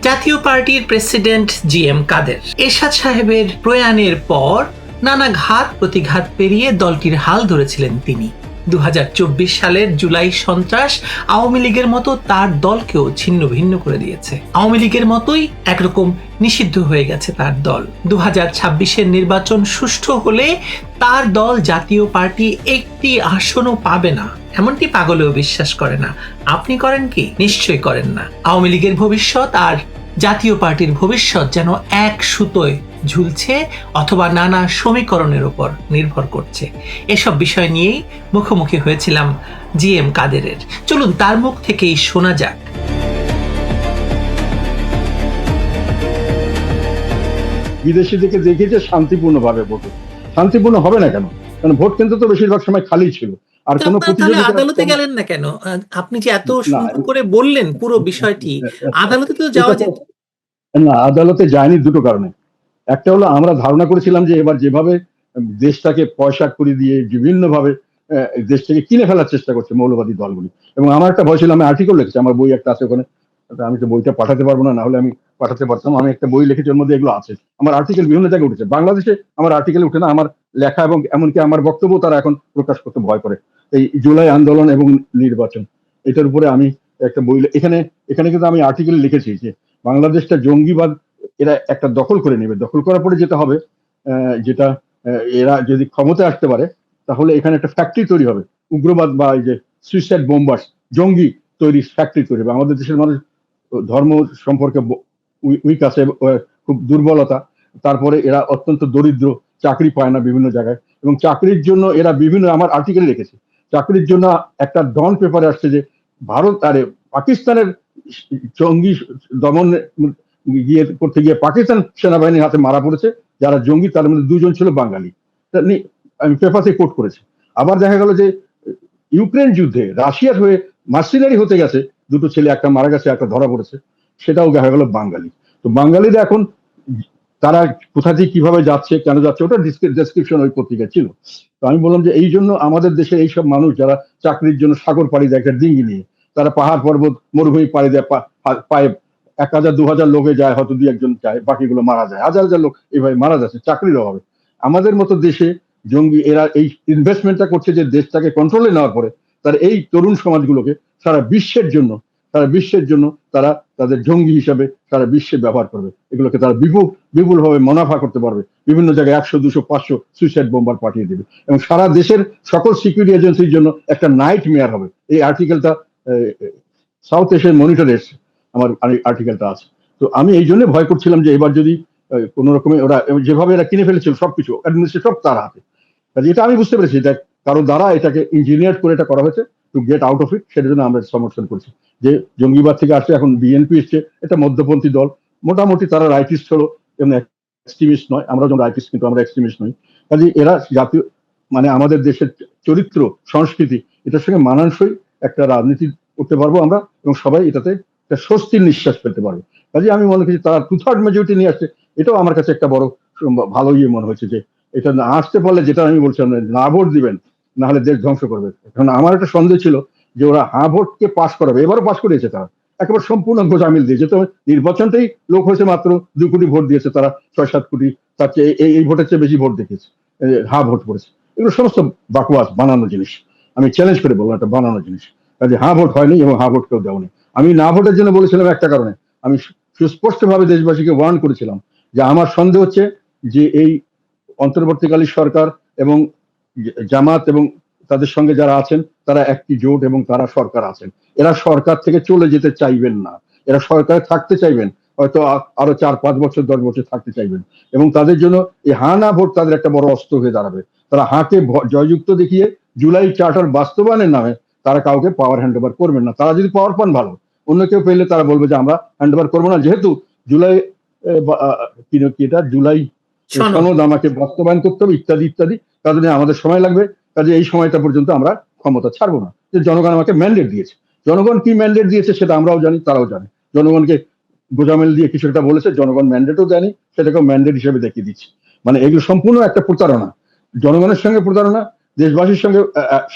জাতীয় পার্টির president GM. কাদের এরশাদ সাহেবের প্রয়াণের পর নানা ঘাত প্রতিঘাত পেরিয়ে দলটির হাল ধরেছিলেন তিনি। 2024 সালের জুলাই সন্ত্রাস আওয়ামী লীগের মতো তার দলকেও ছিন্ন ভিন্ন করে দিয়েছে। আওয়ামী লীগের মতোই একরকম নিষিদ্ধ হয়ে গেছে তার দল। 2026-এর নির্বাচন সুষ্ঠু হলে তার দল জাতীয় পার্টি একটি আসনও পাবে না, এমনটি পাগলেও বিশ্বাস করে না। আপনি করেন কি? নিশ্চয়ই করেন না। আওয়ামী লীগের ভবিষ্যৎ আর জাতীয় পার্টির ভবিষ্যৎ যেন এক সুতোয় ঝুলছে অথবা নানা সমীকরণের উপর নির্ভর করছে। এসব বিষয় নিয়েই মুখোমুখি হয়েছিলাম জি.এম. কাদেরের। চলুন তার মুখ থেকেই শোনা যাক। বিদেশি থেকে দেখেছে শান্তিপূর্ণভাবে ভোট, শান্তিপূর্ণ হবে না কেন? কারণ ভোট কেন্দ্র তো বেশিরভাগ সময় খালি ছিল। আর কোন আদালতে গেলেন না কেন? আপনি যে এত সুন্দর করে বললেন পুরো বিষয়টি, আদালতে তো যাওয়া যেত না। আদালতে যায়নি দুটো কারণে। একটা হলো আমরা ধারণা করেছিলাম যে এবার যেভাবে দেশটাকে পয়সা করে দিয়ে বিভিন্ন ভাবে দেশটাকে কিনে ফেলার চেষ্টা করছে মৌলবাদী দলগুলি, এবং আমার একটা ভয় ছিল। আমি আর্টিকেল লিখেছি, আমার বই একটা আছে ওখানে, আমি তো বইটা পাঠাতে পারবো না, হলে আমি পাঠাতে পারতাম। আমি একটা বই লিখেছি, ওর মধ্যে এগুলো আছে। আমার আর্টিকেল বিভিন্ন জায়গায় উঠেছে, বাংলাদেশে আমার আর্টিকেল উঠে না, আমার লেখা এবং এমনকি আমার বক্তব্য তারা এখন প্রকাশ করতে ভয় করে। এই জুলাই আন্দোলন এবং নির্বাচন, এটার উপরে আমি একটা বই এখানে কিন্তু আমি আর্টিকেল লিখেছি যে বাংলাদেশটা জঙ্গিবাদ এরা একটা দখল করে নেবে। দখল করার পরে যেটা হবে, যেটা এরা যদি ক্ষমতা আসতে পারে, তাহলে এখানে একটা ফ্যাক্টরি তৈরি হবে, উগ্রবাদ বা এই যে সুইসাইড বোম্বার্স, জঙ্গি তৈরি ফ্যাক্টরি তৈরি হবে। আমাদের দেশের মানুষ ধর্ম সম্পর্কে উইক আছে, খুব দুর্বলতা। তারপরে এরা অত্যন্ত দরিদ্র, চাকরি পায় না বিভিন্ন জায়গায়, এবং চাকরির জন্য এরা বিভিন্ন, আমার আর্টিকেলে রেখেছে, চাকরির জন্য একটা ডন পেপারে আসছে যে ভারত আরে পাকিস্তানের জঙ্গি দমন গিয়ে করতে গিয়ে পাকিস্তান সেনাবাহিনীর হাতে মারা পড়েছে যারা জঙ্গি, তার মধ্যে 2 জন ছিল বাঙালি। আমি পেপারে কোট করেছি। আবার দেখা গেল যে ইউক্রেন যুদ্ধে রাশিয়ার হয়ে মার্সিনারি হতে গেছে 2টো ছেলে, একটা মারা গেছে, একটা ধরা পড়েছে, সেটাও দেখা গেল বাঙালি। তো বাঙালিরা এখন তারা কোথা থেকে কিভাবে যাচ্ছে, কেন যাচ্ছে, ওটা ডেসক্রিপশন ওই পত্রিকায় ছিল। তো আমি বললাম যে এই জন্য আমাদের দেশে এইসব মানুষ যারা চাকরির জন্য সাগর পাড়ি দেয় একটা ডিঙ্গি নিয়ে, তারা পাহাড় পর্বত মরুভূমি পাড়ি দেয় পায়ে, 1000-2000 লোকে যায়, হয়তো 2-1 যায়, বাকিগুলো মারা যায়, হাজার হাজার লোক এইভাবে মারা যাচ্ছে চাকরির অভাবে। আমাদের মতো দেশে জঙ্গি এরা এই ইনভেস্টমেন্টটা করছে যে দেশটাকে কন্ট্রোলে নেওয়ার পরে তার এই তরুণ সমাজগুলোকে সারা বিশ্বের জন্য তারা তাদের জঙ্গি হিসাবে সারা বিশ্বে ব্যবহার করবে। এগুলোকে তারা বিপুল ভাবে মুনাফা করতে পারবে। বিভিন্ন জায়গায় 100-200-500 সুইসাইড বোম্বার পাঠিয়ে দেবে, এবং সারা দেশের সকল সিকিউরিটি এজেন্সির জন্য একটা নাইট মেয়ার হবে। এই আর্টিকেলটা সাউথ এশিয়ান মনিটরে এসছে, আমার আর্টিকেলটা আছে। তো আমি এই জন্য ভয় করছিলাম যে এবার যদি কোন রকমে ওরা যেভাবে এরা কিনে ফেলেছিল সবকিছু, অ্যাডমিনিস্ট্রেশন সব তার হাতে, এটা আমি বুঝতে পেরেছি এটা কারো দ্বারা এটাকে ইঞ্জিনিয়ার করে এটা করা হয়েছে to get out of it. সেটার জন্য আমরা সমর্থন করছি যে জঙ্গিবাদ থেকে আসছে, এখন বিএনপি এসছে, এটা মধ্যপন্থী দল, মোটামুটি তারা রাইটিস্ট হলো এবং এক্সট্রিমিস্ট নয়। আমরা যেমন রাইটিস্ট, কিন্তু আমরা এক্সট্রিমিস্ট নই। কাজে এরা জাতীয় মানে আমাদের দেশের চরিত্র সংস্কৃতি এটার সঙ্গে মানানসই একটা রাজনীতি করতে পারবো আমরা, এবং সবাই এটাতে একটা স্বস্তির নিঃশ্বাস ফেলতে পারবে। কাজে আমি মনে করছি তারা 2/3 মেজরিটি নিয়ে আসছে, এটাও আমার কাছে একটা বড় ভালো মনে হয়েছে যে এটা না আসতে পারলে, যেটা আমি বলছিলাম, না ভোট দিবেন, না হলে দেশ ধ্বংস করবে। কারণ আমার একটা সন্দেহ ছিল যে ওরা ভোটকে পাশ করাবে, এবারও পাশ করিয়েছে তারা, একেবারে সম্পূর্ণ গোজামিল দিয়েছে। তো নির্বাচনটাই লোক হয়েছে মাত্র 2 কোটি ভোট দিয়েছে তারা, 6-7 কোটি, তার চেয়ে এই ভোটের চেয়ে বেশি ভোট দেখিয়েছে, ভোট পড়েছে। এগুলো সমস্ত বাকওয়াস, বানানো জিনিস। আমি চ্যালেঞ্জ করে বললাম এটা বানানো জিনিস। কাজে ভোট হয়নি এবং ভোট কেউ দেওনি। আমি না ভোটের জন্য বলেছিলাম একটা কারণে, আমি সুস্পষ্ট ভাবে দেশবাসীকে ওয়ার্ন করেছিলাম যে আমার সন্দেহ হচ্ছে যে এই অন্তর্বর্তীকালীন সরকার এবং জামাত এবং তাদের সঙ্গে যারা আছেন তারা একটি জোট, এবং তারা সরকার আছেন, এরা সরকার থেকে চলে যেতে চাইবেন না, এরা সরকারে থাকতে চাইবেন, হয়তো আরো 4-5 বছর 10 বছর থাকতে চাইবেন। এবং তাদের জন্য এই না ভোট তাদের একটা বড় অস্ত্র হয়ে দাঁড়াবে। তারা কে জয়যুক্ত দেখিয়ে জুলাই চার্টার বাস্তবায়নের নামে তারা কাউকে পাওয়ার হ্যান্ড ওভার করবেন না। তারা যদি পাওয়ার পান ভালো, অন্য কেউ পেলে তারা বলবে যে আমরা হ্যান্ড ওভার করবো না, যেহেতু জুলাই জুলাই সনদ আমাকে বাস্তবায়ন করতে হবে, ইত্যাদি ইত্যাদি, তার জন্য আমাদের সময় লাগবে। কাজে এই সময়টা পর্যন্ত আমরা ক্ষমতা ছাড়বো না। যে জনগণ আমাকে ম্যান্ডেট দিয়েছে, জনগণ কি ম্যান্ডেট দিয়েছে সেটা আমরাও জানি, তারাও জানে। জনগণকে গোজামিল দিয়ে কিছু একটা বলেছে, জনগণ ম্যান্ডেটও দেয়নি, সেটাকেও ম্যান্ডেট হিসেবে দেখিয়ে দিচ্ছে। মানে এগুলো সম্পূর্ণ একটা প্রতারণা, জনগণের সঙ্গে প্রতারণা, দেশবাসীর সঙ্গে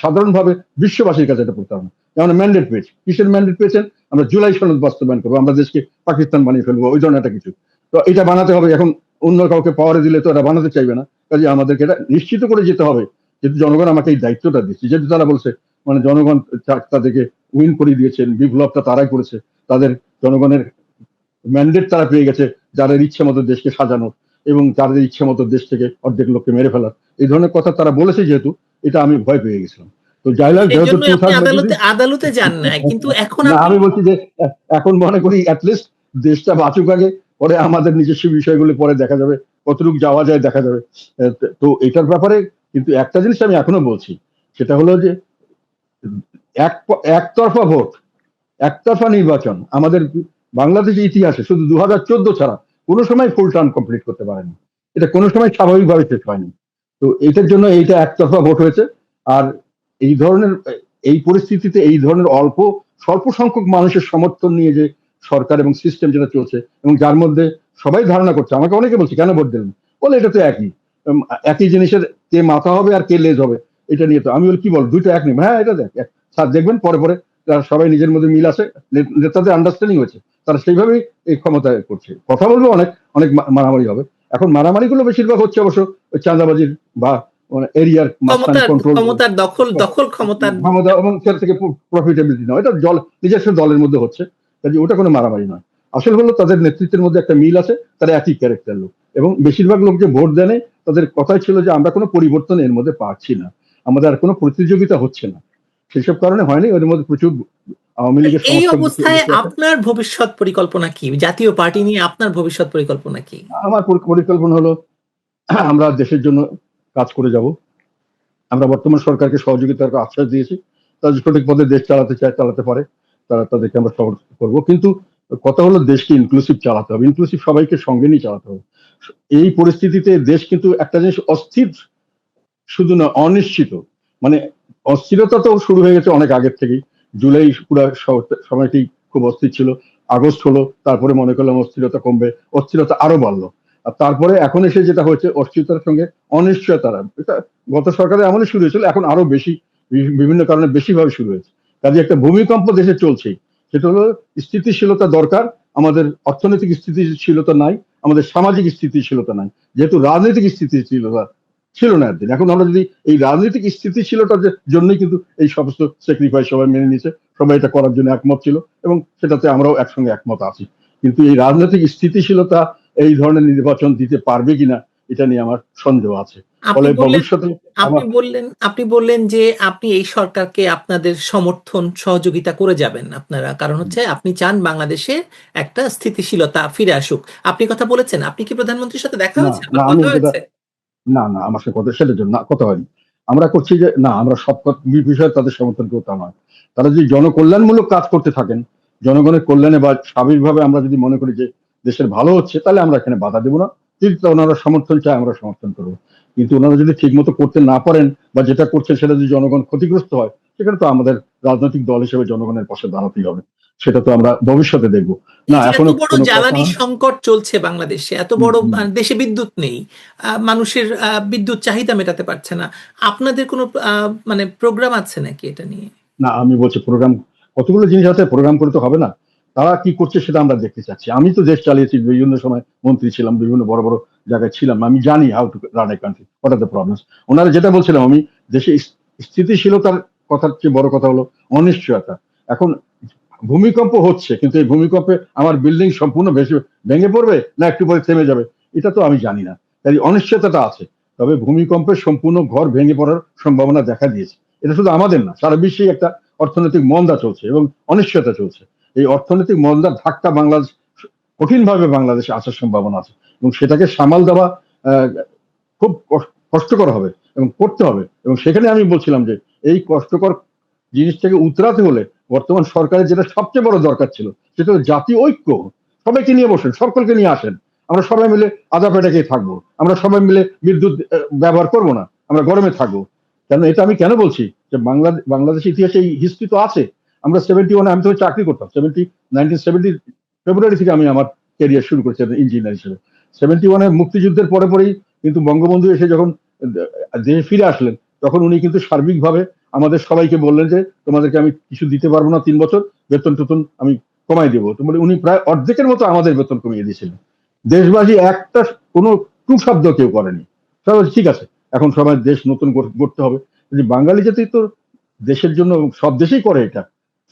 সাধারণভাবে বিশ্ববাসীর কাছে এটা প্রতারণা। যেমন ম্যান্ডেট পেয়েছি, কিসের ম্যান্ডেট পেয়েছেন? আমরা জুলাই সনদ বাস্তবায়ন করবো, আমরা দেশকে পাকিস্তান বানিয়ে ফেলবো, ওই ধরনের একটা কিছু। তো এটা বানাতে হবে, এখন অন্য কাউকে পাওয়ারে দিলে তো এটা বানাতে চাইবে না, কাজে আমাদেরকে এটা নিশ্চিত করে যেতে হবে, যেহেতু জনগণ আমাকে এই দায়িত্বটা দিচ্ছে, যেহেতু তারা বলছে মানে জনগণ তাদেরকে উইন করে দিয়েছেন, বিপ্লবটা তারাই করেছে, তাদের জনগণের ম্যান্ডেট তারা পেয়ে গেছে যাদের ইচ্ছে মতো দেশকে সাজানো এবং যাদের ইচ্ছে মতো দেশ থেকে অর্ধেক লোককে মেরে ফেলার, এই ধরনের কথা তারা বলেছে, যেহেতু এটা আমি ভয় পেয়ে গেছিলাম। তো যাইলাম, এই যেহেতু জন্য আপনি আদালতে আদালতে যান না, কিন্তু এখন না, আপনি আমি বলছি যে এখন মনে করি অ্যাটলিস্ট দেশটা বাঁচুক আগে, পরে আমাদের নিজস্ব বিষয়গুলো পরে দেখা যাবে, কতটুকু যাওয়া যায় দেখা যাবে। তো এটার ব্যাপারে কিন্তু একটা জিনিস আমি এখনো বলছি, সেটা হলো যে একতরফা ভোট, একতরফা নির্বাচন আমাদের বাংলাদেশের ইতিহাসে শুধু 2014 ছাড়া কোনো সময় ফুল টার্ম কমপ্লিট করতে পারেনি, এটা কোনো সময় স্বাভাবিকভাবে শেষ হয়নি। তো এটার জন্য এইটা একতরফা ভোট হয়েছে। আর এই ধরনের এই পরিস্থিতিতে এই ধরনের স্বল্প সংখ্যক মানুষের সমর্থন নিয়ে যে সরকার এবং সিস্টেম যেটা চলছে, এবং যার মধ্যে সবাই ধারণা করছে, আমাকে অনেকে বলছে কেন ভোট দিলেন, বলে এটা তো একই, একই জিনিসের কে মাথা হবে আর কে লেজ হবে, এটা নিয়ে তো আমি বলি কি বল, দুইটা এক নেই। হ্যাঁ এটা দেখ স্যার, দেখবেন পরে পরে তারা সবাই নিজের মধ্যে মিল আছে, নেতাদের আন্ডারস্ট্যান্ডিং হয়েছে, তারা সেইভাবেই এই ক্ষমতায় করছে। কথা বলবো, অনেক অনেক মারামারি হবে। এখন মারামারি গুলো বেশিরভাগ হচ্ছে অবশ্য চাঁদাবাজির বা এরিয়ার মাঝখানে কন্ট্রোল ক্ষমতার দখল ক্ষমতার ক্ষমতা এবং সেটা থেকে প্রফিটেবিলিটি নয়, এটা নিজস্ব দলের মধ্যে হচ্ছে, কাজে ওটা কোনো মারামারি নয়। আসল হলো তাদের নেতৃত্বের মধ্যে একটা মিল আছে, তারা একই ক্যারেক্টার লোক, এবং বেশিরভাগ লোক যে ভোট দেনে তাদের কথাই ছিল যে আমরা কোনো পরিবর্তন এর মধ্যে পাচ্ছি না, আমাদের আর কোনো প্রতিযোগিতা হচ্ছে না, সেসব কারণে হয়নি। ওর মধ্যে প্রচুর আওয়ামী লীগের এই সমর্থক। অবস্থায় আপনার ভবিষ্যৎ পরিকল্পনা কি? জাতীয় পার্টি নিয়ে আপনার ভবিষ্যৎ পরিকল্পনা কি? আমার পরিকল্পনা হলো আমরা দেশের জন্য কাজ করে যাব। আমরা বর্তমান সরকারকে সহযোগিতার আশ্বাস দিয়েছি, তারা সঠিক পথে দেশ চালাতে চায় চালাতে পারে, তাদেরকে আমরা সমর্থন করবো। কিন্তু কথা হলো দেশকে ইনক্লুসিভ চালাতে হবে, ইনক্লুসিভ সবাইকে সঙ্গে নিয়ে চালাতে হবে। এই পরিস্থিতিতে দেশ কিন্তু একটা জিনিস অস্থির, শুধু না অনিশ্চিত, মানে অস্থিরতা তো শুরু হয়ে গেছে অনেক আগের থেকেই। জুলাই পুরো সময়টি খুব অস্থির ছিল, আগস্ট হলো, তারপরে মনে করলাম অস্থিরতা কমবে, অস্থিরতা আরো বাড়লো, আর তারপরে এখন এসে যেটা হয়েছে অস্থিরতার সঙ্গে অনিশ্চয়তারা, এটা গত সরকারের আমলে শুরু হয়েছিল, এখন আরো বেশি বিভিন্ন কারণে বেশিভাবে শুরু হয়েছে। কাজে একটা ভূমিকম্প দেশে চলছেই, সেটা হলো স্থিতিশীলতা দরকার। আমাদের অর্থনৈতিক স্থিতিশীলতা নাই, আমাদের সামাজিক স্থিতিশীলতা নাই, যেহেতু রাজনৈতিক স্থিতিশীলতা ছিল না একদিন। এখন আমরা যদি এই রাজনৈতিক স্থিতিশীলতার জন্যই কিন্তু এই সমস্ত স্যাক্রিফাইস সবাই মেনে নিয়েছে, সবাই এটা করার জন্য একমত ছিল, এবং সেটাতে আমরাও একসঙ্গে একমত আছি। কিন্তু এই রাজনৈতিক স্থিতিশীলতা এই ধরনের নির্বাচন দিতে পারবে কিনা, এটা নিয়ে আমার সন্দেহ আছে। ফলে ভবিষ্যতে আপনি বললেন যে আপনি এই সরকারকে আপনাদের সমর্থন সহযোগিতা করে যাবেন আপনারা, কারণ হচ্ছে আপনি চান বাংলাদেশে একটা স্থিতিশীলতা ফিরে আসুক। আপনি কথা বলেছেন, আপনি কি প্রধানমন্ত্রীর সাথে দেখা হয়েছে, না, আমি কথা হয়েছে? না না, আমার সাথে কথা সেটার জন্য কথা হয়নি। আমরা করছি যে না, আমরা সব বিষয়ে তাদের সমর্থন করতে নয়, তারা যদি জনকল্যাণমূলক কাজ করতে থাকেন, জনগণের কল্যাণে বা স্বাভাবিকভাবে আমরা যদি মনে করি যে দেশের ভালো হচ্ছে, তাহলে আমরা এখানে বাধা দেবো না। যদি ওনারা সমর্থন চায় আমরা সমর্থন করবো, কিন্তু ওনারা যদি ঠিক মতো করতে না পারেন বা যেটা করছেন সেটা যদি জনগণ ক্ষতিগ্রস্ত হয়, সেখানে তো আমাদের রাজনৈতিক দল হিসেবে জনগণের পাশে দাঁড়াতেই হবে, সেটা তো আমরা ভবিষ্যতে দেখবো। না, এত এখনো বড় কোনো কথা জ্বালানি সংকট চলছে বাংলাদেশে, এত বড় দেশে বিদ্যুৎ নেই, মানুষের বিদ্যুৎ চাহিদা মেটাতে পারছে না, আপনাদের কোনো মানে প্রোগ্রাম আছে নাকি এটা নিয়ে? না, আমি বলছি প্রোগ্রাম, কতগুলো জিনিস আছে, প্রোগ্রাম করে তো হবে না, তারা কি করছে সেটা আমরা দেখতে চাচ্ছি। আমি তো দেশ চালিয়েছি, বিভিন্ন সময় মন্ত্রী ছিলাম, বিভিন্ন বড় বড় জায়গায় ছিলাম, আমি জানি how to run a country, what are the problems. ওনারা যেটা বলছিলাম, আমি দেশে স্থিতিশীলতার কথার চেয়ে বড় কথা হলো অনিশ্চয়তা। এখন ভূমিকম্প হচ্ছে, কিন্তু এই ভূমিকম্পে আমার বিল্ডিং সম্পূর্ণ ভেঙে পড়বে না একটু পরে থেমে যাবে, এটা তো আমি জানি না, তাই অনিশ্চয়তাটা আছে। তবে ভূমিকম্পে সম্পূর্ণ ঘর ভেঙে পড়ার সম্ভাবনা দেখা দিয়েছে। এটা শুধু আমাদের না, সারা বিশ্বে একটা অর্থনৈতিক মন্দা চলছে এবং অনিশ্চয়তা চলছে। এই অর্থনৈতিক মন্দার ধাক্কা বাংলাদেশ কঠিনভাবে বাংলাদেশে আসার সম্ভাবনা আছে, এবং সেটাকে সামাল দেওয়া খুব কষ্টকর হবে এবং করতে হবে। এবং সেখানে আমি বলছিলাম যে এই কষ্টকর জিনিস থেকে উতরাতে হলে বর্তমান সরকারের যেটা সবচেয়ে বড় দরকার ছিল, সেটা হলো জাতীয় ঐক্য। সবাইকে নিয়ে বসেন, সকলকে নিয়ে আসেন, আমরা সবাই মিলে আদা পেটাকেই থাকবো, আমরা সবাই মিলে বিদ্যুৎ ব্যবহার করব না, আমরা গরমে থাকবো। কেন এটা আমি কেন বলছি, যে বাংলাদেশ ইতিহাসে এই হিস্ট্রি তো আছে। আমরা 71-এ, আমি তো চাকরি করতাম 1970 ফেব্রুয়ারি থেকে আমি আমার ক্যারিয়ার শুরু করেছি ইঞ্জিনিয়ার হিসেবে। 71-এর মুক্তিযুদ্ধের পরে পরেই কিন্তু বঙ্গবন্ধু এসে যখন দেশে ফিরে আসলেন, তখন উনি কিন্তু সার্বিকভাবে আমাদের সবাইকে বললেন যে তোমাদেরকে আমি কিছু দিতে পারবো না 3 বছর, বেতন টেতন আমি কমাই দেবো। তো মানে উনি প্রায় অর্ধেকের মতো আমাদের বেতন কমিয়ে দিয়েছিলেন। দেশবাসী একটা কোনো টু শব্দ কেউ করেনি, সবাই বলছে, ঠিক আছে এখন সবাই দেশ নতুন করতে হবে। যদি বাঙালি জাতি তো দেশের জন্য, সব দেশেই করে এটা,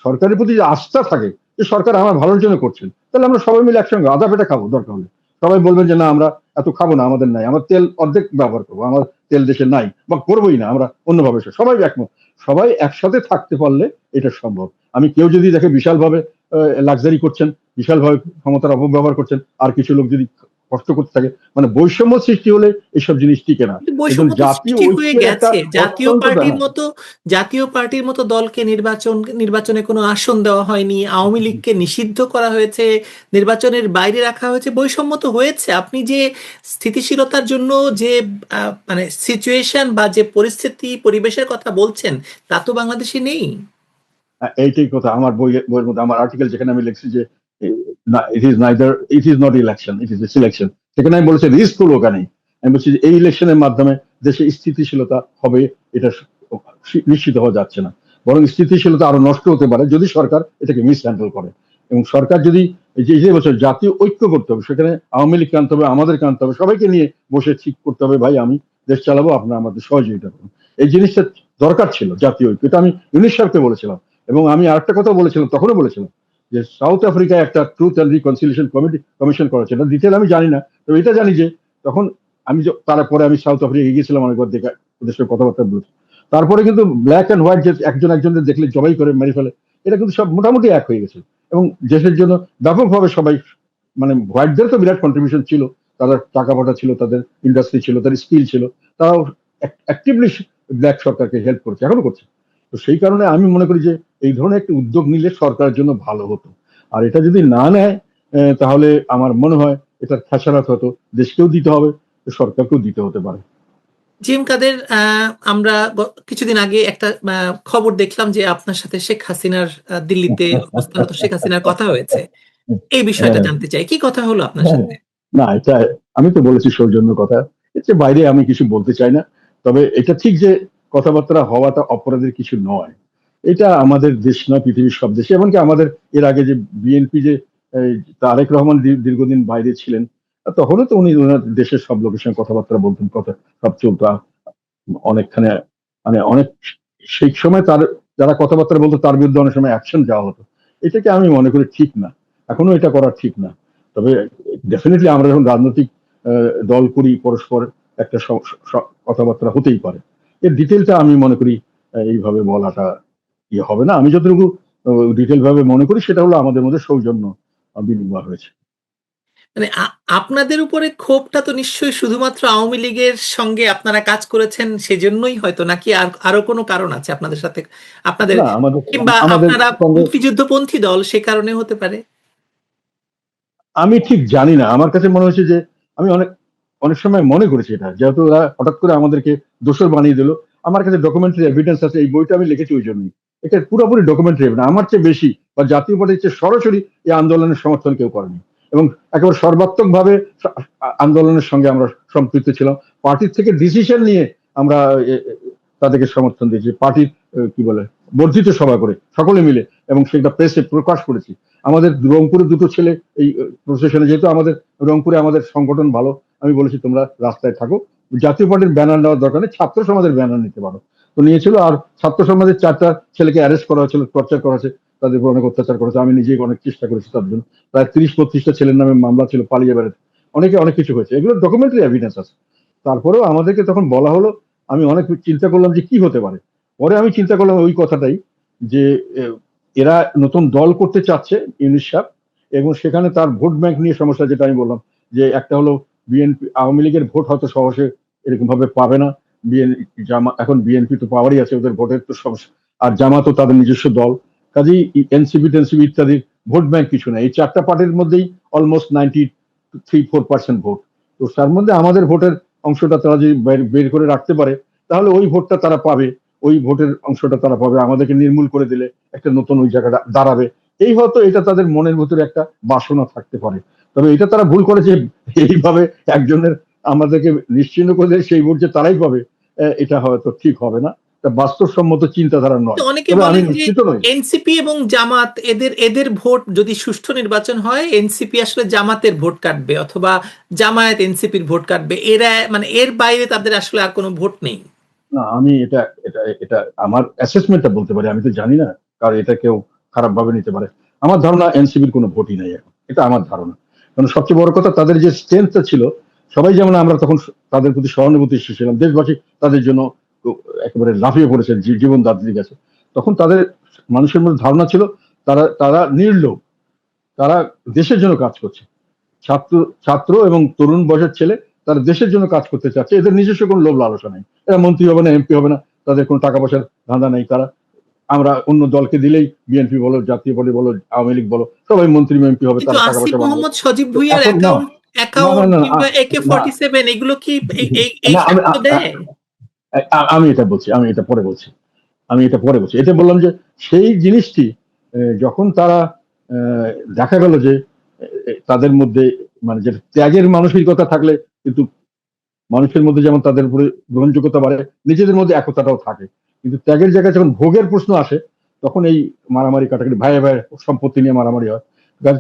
সরকারের প্রতি যে আস্থা থাকে যে সরকার আমার ভালোর জন্য করছেন, তাহলে আমরা সবাই মিলে একসঙ্গে আধা পেটা খাবো দরকার হলে। সবাই বলবেন যে না আমরা এত খাবো না, আমাদের নাই, আমার তেল অর্ধেক ব্যবহার করবো, আমার তেল দেশে নাই বা করবোই না, আমরা অন্যভাবে সবাই একমত। সবাই একসাথে থাকতে পারলে এটা সম্ভব। আমি কেউ যদি দেখে বিশালভাবে লাক্সারি করছেন, বিশালভাবে ক্ষমতার অপব্যবহার করছেন, আর কিছু লোক যদি কষ্ট করতে থাকে, মানে বৈষম্য সৃষ্টি হলে এইসব জিনিস টিকে না। কিন্তু একজন বৈষম্য তো জাতীয় সৃষ্টি হয়ে ঐক্যের একটা গেছে। অত্যন্ত জাতীয় পার্টির মতো দলকে নির্বাচনে কোনো আসন দেওয়া হয়নি, আওয়ামী লীগকে নিষিদ্ধ করা হয়েছে, নির্বাচনের বাইরে রাখা হয়েছে, বৈষম্য তো হয়েছে। আপনি যে স্থিতিশীলতার জন্য যে মানে সিচুয়েশন বা যে পরিবেশের কথা বলছেন, তা তো বাংলাদেশে নেই। এইটাই কথা। আমার বইয়ের মধ্যে আমার আর্টিকেল যেখানে আমি লিখছি যে it is not election, it is a selection, সেখানে আমি বলেছি রিস্ক হলো ওখানে। আমি বলছি যে এই ইলেকশনের মাধ্যমে দেশে স্থিতিশীলতা হবে, এটা নিশ্চিত হওয়া যাচ্ছে না, বরং স্থিতিশীলতা আরো নষ্ট হতে পারে যদি সরকার এটাকে মিস হ্যান্ডেল করে। এবং সরকার যদি যে বছর জাতীয় ঐক্য করতে হবে, সেখানে আওয়ামী লীগ কানতে হবে, আমাদের কানতে হবে, সবাইকে নিয়ে বসে ঠিক করতে হবে, ভাই আমি দেশ চালাবো, আপনারা আমাদের সহযোগিতা করুন। এই জিনিসটা দরকার ছিল, জাতীয় ঐক্য। এটা আমি ইউনিস সাহেবকে বলেছিলাম। এবং আমি আরেকটা কথা বলেছিলাম, তখনও বলেছিলাম যে সাউথ আফ্রিকায় একটা ট্রুথ অ্যান্ড রিকনসিলিয়েশন কমিশন করা ছিল। ডিটেল আমি জানি না, তবে এটা জানি যে তখন তারপরে আমি সাউথ আফ্রিকা গিয়েছিলাম, অনেকবার দেখা, ওদের সঙ্গে কথাবার্তা বলেছি। তারপরে কিন্তু ব্ল্যাক অ্যান্ড হোয়াইট যে একজন একজনের দেখলে জবাই করে মেরে ফেলে, এটা কিন্তু সব মোটামুটি এক হয়ে গেছে। এবং দেশের জন্য ব্যাপকভাবে সবাই, মানে হোয়াইটদের তো বিরাট কন্ট্রিবিউশন ছিল, তাদের টাকা পয়সা ছিল, তাদের ইন্ডাস্ট্রি ছিল, তাদের স্কিল ছিল, তারাও অ্যাক্টিভলি ব্ল্যাক সরকারকে হেল্প করছে, এখনো করছে। তো সেই কারণে আমি মনে করি যে এই ধরনের একটা উদ্যোগ নিলে সরকারের জন্য ভালো হতো। আর এটা যদি না নেয়, তাহলে আমার মনে হয় এটার খেসারত হতো, দেশকেও দিতে হবে, সরকারকেও দিতে হতে পারে। জিএম কাদের, আমরা কিছুদিন আগে একটা খবর দেখলাম যে আপনার সাথে শেখ হাসিনার দিল্লিতে অবস্থানরত শেখ হাসিনার কথা হয়েছে। এই বিষয়টা হ্যাঁ, জানতে চাই, কি কথা হলো আপনার হ্যাঁ, সাথে? না এটা আমি তো বলেছি সৌজন্য কথা, এর চেয়ে বাইরে আমি কিছু বলতে চাই না। তবে এটা ঠিক যে কথাবার্তা হওয়াটা অপরাধের কিছু নয়। এটা আমাদের দেশ নয়, পৃথিবীর সব দেশে, এমনকি আমাদের এর আগে যে বিএনপি যে এই, তারেক রহমান দীর্ঘদিন বাইরে ছিলেন, তখনও তো উনি ওনার দেশের সব লোকের সঙ্গে কথাবার্তা বলতেন, কথা সব চলতো অনেকখানে, মানে অনেক, সেই সময় তার যারা কথাবার্তা বলতো তার বিরুদ্ধে অনেক সময় অ্যাকশন যাওয়া হতো। এটাকে আমি মনে করি ঠিক না, এখনো এটা করা ঠিক না। তবে ডেফিনেটলি আমরা যখন রাজনৈতিক দল করি, পরস্পর একটা কথাবার্তা হতেই পারে। এর ডিটেলটা আমি মনে করি এইভাবে বলাটা ইয়ে হবে না। আমি যতটুকু ডিটেল ভাবে মনে করি সেটা হলো আমাদের মধ্যে সৌজন্য বিনিময় হয়েছে। মানে আপনাদের উপরে ক্ষোভটা তো নিশ্চয়ই শুধুমাত্র আওয়ামী লীগের সঙ্গে আপনারা কাজ করেছেন সেজন্যই হয়তো, নাকি আরো কোনো কারণ আছে আপনাদের সাথে, আপনাদের, না আমাদের কিংবা আমাদের আপনারা সঙ্গে মুক্তিযুদ্ধপন্থী দল সে কারণে হতে পারে? আমি ঠিক জানি না, আমার কাছে মনে হয়েছে যে আমি অনেক অনেক সময় মনে করেছি এটা, যেহেতু ওরা হঠাৎ করে আমাদেরকে দোষর বানিয়ে দিল। আমার কাছে ডকুমেন্টারি এভিডেন্স আছে, এই বইটা আমি লিখেছি ওই জন্যই। এটা পুরোপুরি ডকুমেন্টারি এভিডেন্স, আমার চেয়ে বেশি বা জাতীয় পার্টির চেয়ে সরাসরি এই আন্দোলনের সমর্থন কেউ করেনি। এবং একেবারে সর্বাত্মক ভাবে আন্দোলনের সঙ্গে আমরা সম্পৃক্ত ছিলাম। পার্টির থেকে ডিসিশন নিয়ে আমরা তাদেরকে সমর্থন দিয়েছি, পার্টির কি বলে বর্ধিত সভা করে সকলে মিলে, এবং সেটা প্রেসে প্রকাশ করেছি। আমাদের রংপুরে দুটো ছেলে এই প্রসেশনে, যেহেতু আমাদের রংপুরে আমাদের সংগঠন ভালো, আমি বলেছি তোমরা রাস্তায় থাকো, জাতীয় পার্টির ব্যানার নেওয়ার দরকার নেই, ছাত্র সমাজের ব্যানার নিতে পারো। তো নিয়েছিল। আর ছাত্র সমাজের 4টা ছেলেকে অ্যারেস্ট করা হয়েছিল, টর্চার করা হয়েছে, তাদের উপর অনেক অত্যাচার করেছে। আমি নিজেই অনেক চেষ্টা করেছি তার জন্য। প্রায় 30-35টা ছেলের নামে মামলা ছিল, পালিয়ে বেড়াতে অনেকে, অনেক কিছু হয়েছে, এগুলো ডকুমেন্টারি এভিডেন্স আছে। তারপরেও আমাদেরকে তখন বলা হলো, আমি অনেক চিন্তা করলাম যে কি হতে পারে। পরে আমি চিন্তা করলাম ওই কথাটাই, যে এরা নতুন দল করতে চাচ্ছে ইউনিস সাহেব, এবং সেখানে তার ভোট ব্যাংক নিয়ে সমস্যা, যেটা আমি বললাম যে একটা হলো বিএনপি, আওয়ামী লীগের ভোট হয়তো সহজে এরকম ভাবে পাবে না। এখন বিএনপি তো পাওয়ারই আছে, ওদের ভোটের তো সমস্যা। আর জামাতও তাদের নিজস্ব দল, কাজেই এনসিপি টেনসিপি ইত্যাদির ভোট ব্যাংক কিছু নেই। এই 4টা পার্টির মধ্যেই অলমোস্ট 93-4% ভোট। তো তার মধ্যে আমাদের ভোটের অংশটা তারা যদি বের করে রাখতে পারে, তাহলে ওই ভোটটা তারা পাবে, ওই ভোটের অংশটা তারা পাবে, আমাদেরকে নির্মূল করে দিলে একটা নতুন ওই জায়গাটা দাঁড়াবে। এই হয়তো এটা তাদের মনের ভিতরে একটা বাসনা থাকতে পারে। তবে এটা তারা ভুল করেছে, এইভাবে একজনের আমাদেরকে নিশ্চিহ্ন করে দিলে সেই ভোট যে তারাই পাবে, এটা হয়তো ঠিক হবে না, এটা বাস্তবসম্মত চিন্তাধারা নয়। অনেকে তবে আমি বলেন যে নিশ্চিত নই। এনসিপি এবং জামাত এদের এদের ভোট যদি সুষ্ঠু নির্বাচন হয়, এনসিপি আসলে জামাতের ভোট কাটবে অথবা জামায়াত এনসিপির ভোট কাটবে, এরা মানে এর বাইরে তাদের আসলে আর কোনো ভোট নেই। না, আমি এটা এটা এটা আমার অ্যাসেসমেন্টটা বলতে পারি, আমি তো জানি না, কারণ এটা কেউ খারাপ ভাবে নিতে পারে। আমার ধারণা এনসিপির কোনো ভোটই নাই এখন, এটা আমার ধারণা। কারণ সবচেয়ে বড় কথা, তাদের যে স্ট্রেংথটা ছিল, সবাই যেমন আমরা তখন তাদের প্রতি সহানুভূতিশীল ছিলাম, দেশবাসী তাদের জন্য একেবারে লাফিয়ে পড়েছেন, জীবন দাত্রী গেছে। তখন তাদের মানুষের মধ্যে ধারণা ছিল তারা তারা নির্লোভ, তারা দেশের জন্য কাজ করছে। ছাত্র ছাত্র এবং তরুণ বয়সের ছেলে, তারা দেশের জন্য কাজ করতে চাচ্ছে, এদের নিজস্ব কোনো লোভ লালসা নেই। এরা মন্ত্রী হবে না, এমপি হবে না, তাদের কোনো টাকা পয়সার ধান্দা নেই। তারা আমরা অন্য দলকে দিলেই, বিএনপি বলো, জাতীয় পার্টি বলো, আওয়ামী লীগ বলো, সবাই মন্ত্রী এমপি হবে, কিন্তু তারা টাকা আসিফ পয়সা বানাবে। মোহাম্মদ সজীব তো ভুঁইয়ার এখন না, না, না, অ্যাকাউন্ট না, কিংবা না, AK-47 এগুলো কি এই না, সাক্ষ্য দেয়? আমি এটা বলছি, আমি এটা পরে বলছি, এটা বললাম যে সেই জিনিসটি যখন তারা আহ, দেখা গেল যে তাদের মধ্যে মানে যে ত্যাগের মানসিকতা থাকলে কিন্তু মানুষের মধ্যে যেমন তাদের উপরে গ্রহণযোগ্যতা বাড়ে, নিজেদের মধ্যে একতাটাও থাকে। কিন্তু ত্যাগের জায়গায় যখন ভোগের প্রশ্ন আসে, তখন এই মারামারি কাটাকাটি, ভাই ভাই সম্পত্তি নিয়ে মারামারি হয়।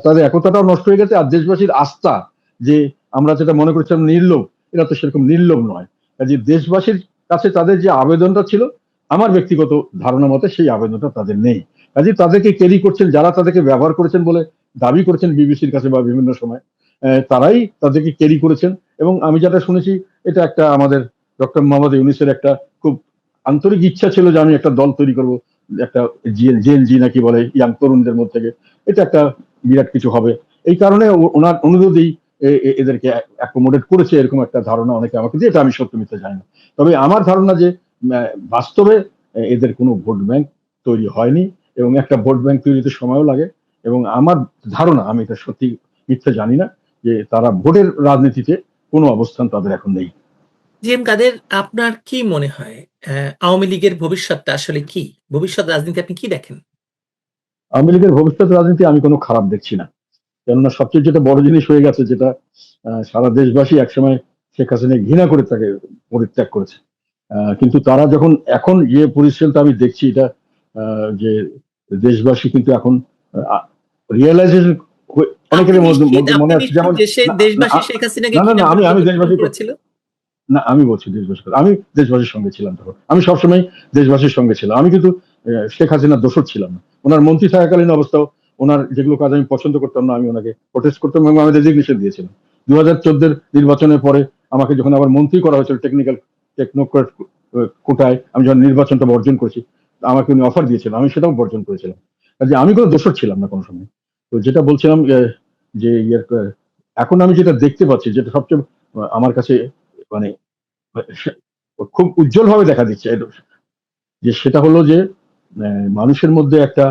তাদের একতাটাও নষ্ট হয়ে গেছে। আর দেশবাসীর আস্থা, যে আমরা যেটা মনে করছিলাম নির্লোভ, এরা তো সেরকম নির্লোভ নয়। কাজে দেশবাসীর কাছে তাদের যে আবেদনটা ছিল, আমার ব্যক্তিগত ধারণা মতে সেই আবেদনটা তাদের নেই। কাজে তাদেরকে ক্যারি করছেন যারা তাদেরকে ব্যবহার করেছেন বলে দাবি করেছেন বিবিসির কাছে বা বিভিন্ন সময়, তারাই তাদেরকে ক্যারি করেছেন। এবং আমি যেটা শুনেছি, এটা একটা আমাদের ডক্টর মোহাম্মদ ইউনূসের একটা খুব আন্তরিক ইচ্ছা ছিল যে আমি একটা দল তৈরি করব, একটা জেএনজি নাকি বলে, ইয়াং তরুণদের মধ্যে থেকে, এটা একটা বিরাট কিছু হবে। এই কারণে ওনার অনুরোধেই এদেরকে অ্যাকোমোডেট করেছে, এরকম একটা ধারণা অনেকে আমাকে দিয়ে, এটা আমি সত্য মিথ্যা জানি না। তবে আমার ধারণা যে বাস্তবে এদের কোনো ভোট ব্যাংক তৈরি হয়নি, এবং একটা ভোট ব্যাংক তৈরিতে সময়ও লাগে। এবং আমার ধারণা, আমি এটা সত্যি মিথ্যা জানি না, যে তারা ভোটের রাজনীতিতে কোনো অবস্থান তাদের এখন নেই। জিএম কাদের, আপনার কি মনে হয় আওয়ামী লীগের ভবিষ্যৎটা আসলে কি? ভবিষ্যৎ রাজনীতি আপনি কি দেখেন? আওয়ামী লীগের ভবিষ্যৎ রাজনীতি আমি কোনো খারাপ দেখছি না। কেননা সবচেয়ে যেটা বড় জিনিস হয়ে গেছে, যেটা সারা দেশবাসী একসময় শেখ হাসিনা ঘৃণা করে তাকে পরিত্যাগ করেছে। কিন্তু তারা যখন এখন যে পরিস্থিতিটা আমি দেখছি, এটা যে দেশবাসী কিন্তু এখন রিয়েলাইজেশন আপনি অনেকের মধ্যে নিশ্চিত মধ্যে মনে আপনি আছে, নিশ্চিত যেমন যে সে না, না, দেশবাসী শেখ হাসিনাকে না, না, ঘৃণা না, করে আমি প্রত্যাখ্যান দেশবাসী, করেছিল? না, আমি বলছি দেশবাসী, আমি দেশবাসীর সঙ্গে ছিলাম তখন, আমি সবসময় দেশবাসীর সঙ্গে ছিলাম। আমি কিন্তু শেখ হাসিনার দোষর ছিলাম না। ওনার মন্ত্রী থাকাকালীন অবস্থাও ওনার যেগুলো কাজ আমি পছন্দ করতাম না, আমি ওনাকে প্রোটেস্ট করতাম এবং আমি রেজিগনেশন দিয়েছিলাম। 2014 নির্বাচনের পরে আমাকে যখন আবার মন্ত্রী করা হয়েছিল টেকনিক্যাল টেকনোক্রেট কোটায়, আমি যখন নির্বাচনটা বর্জন করেছি, আমাকে উনি অফার দিয়েছিলেন, আমি সেটাও বর্জন করেছিলাম। কাজে আমি কোনো দোষর ছিলাম না কোনো সময়। তো যেটা বলছিলাম যে এখন আমি যেটা দেখতে পাচ্ছি, যেটা সবচেয়ে আমার কাছে মানে খুব উজ্জ্বল ভাবে দেখা দিচ্ছে, যে সেটা হলো যে মানুষের মধ্যে একটা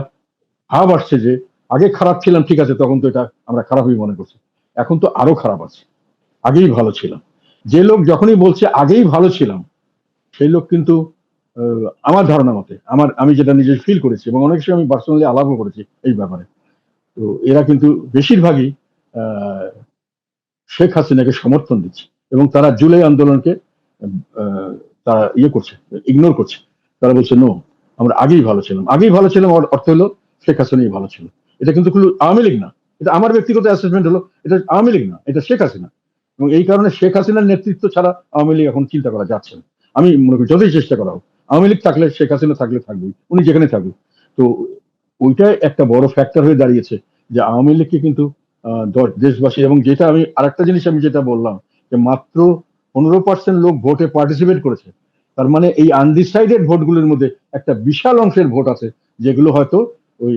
ভাব আসছে যে আগে খারাপ ছিলাম, ঠিক আছে, তখন তো এটা আমরা খারাপই মনে করছি, এখন তো আরো খারাপ আছে, আগেই ভালো ছিলাম। যে লোক যখনই বলছে আগেই ভালো ছিলাম, সেই লোক কিন্তু আমার ধারণা মতে, আমি যেটা নিজে ফিল করেছি এবং অনেক সময় আমি পার্সোনালি আলাপও করেছি এই ব্যাপারে, তো এরা কিন্তু বেশিরভাগই আহ শেখ হাসিনাকে সমর্থন দিচ্ছে। এবং তারা জুলাই আন্দোলনকে তারা করছে, ইগনোর করছে। তারা বলছে নো, আমরা আগেই ভালো ছিলাম, অর্থ হলো শেখ হাসিনাই ভালো ছিল। এটা কিন্তু আওয়ামী লীগ না, এটা আমার ব্যক্তিগত অ্যাসেসমেন্ট হলো, এটা আওয়ামী লীগ না, এটা শেখ হাসিনা। এবং এই কারণে শেখ হাসিনার নেতৃত্ব ছাড়া আওয়ামী লীগ এখন চিন্তা করা যাচ্ছে না। আমি মনে করি যতই চেষ্টা করা হোক, আওয়ামী লীগ থাকলে, শেখ হাসিনা থাকলে থাকবেই, উনি যেখানে থাকুক। তো ওইটাই একটা বড় ফ্যাক্টর হয়ে দাঁড়িয়েছে, যে আওয়ামী লীগকে কিন্তু দেশবাসী, এবং যেটা আমি আরেকটা জিনিস আমি যেটা বললাম, যে মাত্র 15% লোক ভোটে পার্টিসিপেট করেছে। তার মানে এই আনডিসাইডেড ভোটগুলোর মধ্যে একটা বিশাল অংশের ভোট আছে, যেগুলো হয়তো ওই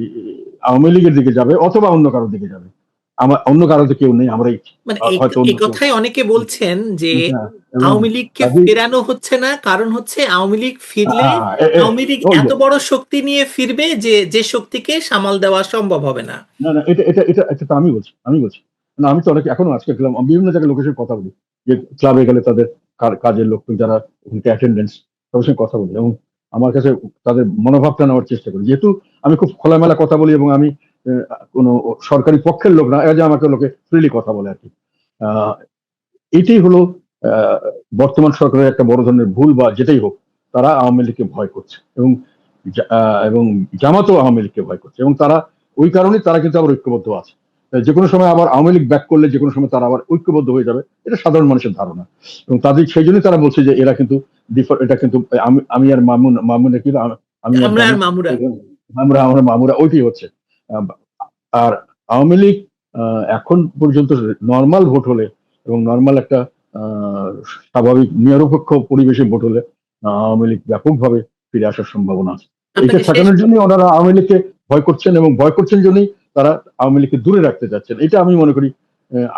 আওয়ামী লীগের দিকে যাবে অথবা অন্য কারোর দিকে যাবে। আমার অন্য কারো তো কেউ নেই, আমরাই মানে হয়তো এই অন্য কেউ। কথাই অনেকে বলছেন যে হ্যাঁ, এবং আওয়ামী লীগকে কাজেই ফেরানো হচ্ছে না, কারণ হচ্ছে আওয়ামী লীগ ফিরলে আওয়ামী লীগ ওই এত যে, বড় শক্তি নিয়ে ফিরবে যে শক্তিকে সামাল দেওয়া সম্ভব হবে না। না, না, এটা তো আমি বলছি না, আমি তো অনেক এখনো আজকে গেলাম, আমি বিভিন্ন জায়গায় লোকের সঙ্গে কথা বলি, যে ক্লাবে গেলে তাদের কাজের লোক যারা ওখানকে অ্যাটেন্ডেন্স, তাদের সঙ্গে কথা বলি এবং আমার কাছে তাদের মনোভাবটা নেওয়ার চেষ্টা করি। যেহেতু আমি খুব খোলামেলা কথা বলি এবং আমি আহ, কোনো সরকারি পক্ষের লোক না, এরা যে আমাকে লোকে ফ্রিলি কথা বলে আর কি। আহ এটাই হলো আহ, বর্তমান সরকারের একটা বড় ধরনের ভুল বা যেটাই হোক, তারা আওয়ামী লীগকে ভয় করছে এবং জামাতও আওয়ামী লীগকে ভয় করছে, এবং তারা ওই কারণেই তারা কিন্তু আবার ঐক্যবদ্ধ আছে। যে কোনো সময় আবার আওয়ামী লীগ ব্যাক করলে যে কোনো সময় তারা আবার ঐক্যবদ্ধ হয়ে যাবে, এটা সাধারণ মানুষের ধারণা। এবং তাদের সেই জন্যই তারা বলছে যে এরা কিন্তু এটা কিন্তু আমি আর মামুন কিন্তু আমি আর আমরা আর মামুরা। আমরা মামুরা ওইটাই হচ্ছে। আহ, আর আওয়ামী লীগ এখন পর্যন্ত নর্মাল ভোট হলে এবং নর্মাল একটা আহ, স্বাভাবিক নিরপেক্ষ পরিবেশে ভোট হলে আওয়ামী লীগ ব্যাপকভাবে ফিরে আসার সম্ভাবনা আছে। এটা আপনাকে শেষ ঠেকানোর জন্য ওনারা আওয়ামী লীগকে ভয় করছেন, এবং ভয় করছেন জন্যই তারা আওয়ামী লীগকে দূরে রাখতে চাচ্ছেন। এটা আমি মনে করি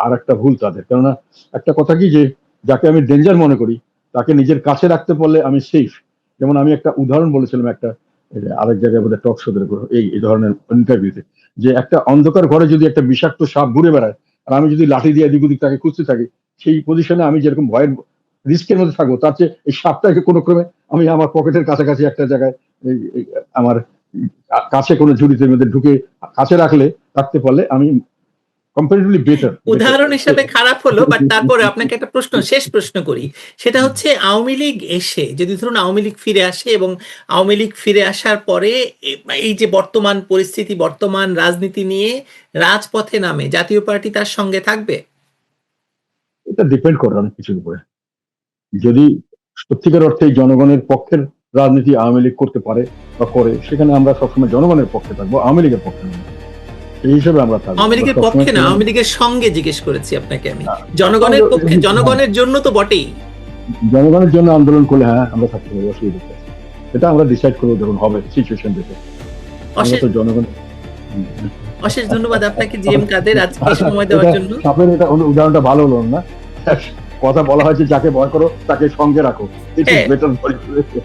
আর একটা ভুল তাদের। কেননা একটা কথা কি, যে যাকে আমি ডেঞ্জার মনে করি তাকে নিজের কাছে রাখতে পারলে আমি সেফ। যেমন আমি একটা উদাহরণ বলেছিলাম একটা আরেক জায়গায় বোধহয় টক শোদের এই ধরনের ইন্টারভিউতে, যে একটা অন্ধকার ঘরে যদি একটা বিষাক্ত সাপ ঘুরে বেড়ায় আর আমি যদি লাঠি দিয়ে এদিক ওদিক তাকে খুঁজতে থাকি, সেই পজিশনে আমি যেরকম ভয়ের রিস্কের মধ্যে থাকবো, তার চেয়ে এই সাপটাকে কোনো ক্রমে আমি আমার পকেটের কাছাকাছি একটা জায়গায় আমার কাছে কোনো ঝুড়িতে মধ্যে ঢুকে কাছে রাখতে পারলে আমি কম্পারেটিভলি বেটার। উদাহরণ হিসাবে খারাপ হলো, বাট তারপরে আপনাকে একটা শেষ প্রশ্ন করি। সেটা হচ্ছে, আওয়ামী লীগ এসে যদি ধরুন আওয়ামী লীগ ফিরে আসে এবং আওয়ামী লীগ ফিরে আসার পরে এই যে বর্তমান পরিস্থিতি, বর্তমান রাজনীতি নিয়ে রাজপথে নামে, জাতীয় পার্টি তার সঙ্গে থাকবে? এটা ডিপেন্ড করে অনেক কিছুর উপরে। যদি সত্যিকার অর্থে জনগণের পক্ষের রাজনীতি আওয়ামী লীগ করতে পারে বা করে, সেখানে আমরা সবসময় জনগণের পক্ষে থাকবো, আওয়ামী লীগের পক্ষে নয়। এই হিসেবে আমরা থাকবো। আওয়ামী লীগের পক্ষে না, আওয়ামী লীগের সঙ্গে জিজ্ঞেস করেছি আপনাকে আমি। জনগণের পক্ষে, জনগণের জন্য তো বটেই। জনগণের জন্য আন্দোলন করলে হ্যাঁ আমরা থাকতে পারি, অসুবিধা নেই। এটা আমরা ডিসাইড করবো যখন হবে সিচুয়েশন দেখে। আমরা তো জনগণ। অশেষ ধন্যবাদ আপনাকে জি এম কাদের, আজকে সময় দেওয়ার জন্য। সাপের এটা উদাহরণটা ভালো হলো না? কথা বলা হয়েছে যাকে ভয় করো তাকে সঙ্গে রাখো,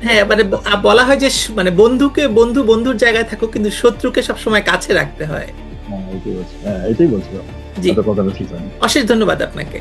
হ্যাঁ, মানে বলা হয় যে মানে বন্ধুর জায়গায় থাকো, কিন্তু শত্রুকে সবসময় কাছে রাখতে হয়। এটাই বলছিলাম। জি, কথাটা ঠিক। অশেষ ধন্যবাদ আপনাকে।